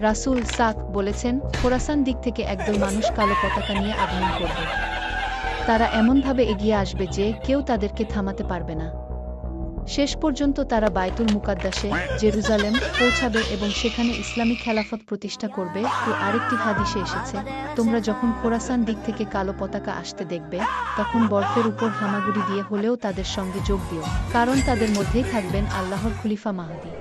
রাসূল সাক বলেছেন, খোরাসান দিক থেকে একদল মানুষ কালো পতাকা নিয়ে আগমন করবে। তারা এমনভাবে এগিয়ে আসবে যে কেউ তাদেরকে থামাতে পারবে না। শেষ পর্যন্ত তারা বায়তুল মুকাদ্দাসে, জেরুজালেম, পৌঁছাবে এবং সেখানে ইসলামী খেলাফত প্রতিষ্ঠা করবে। আরেকটি হাদিসে এসেছে, তোমরা যখন খোরাসান দিক থেকে কালো পতাকা আসতে দেখবে, তখন বরফের উপর হামাগুড়ি দিয়ে হলেও তাদের সঙ্গে যোগ দিও, কারণ তাদের মধ্যেই থাকবেন আল্লাহর খলিফা মাহদী।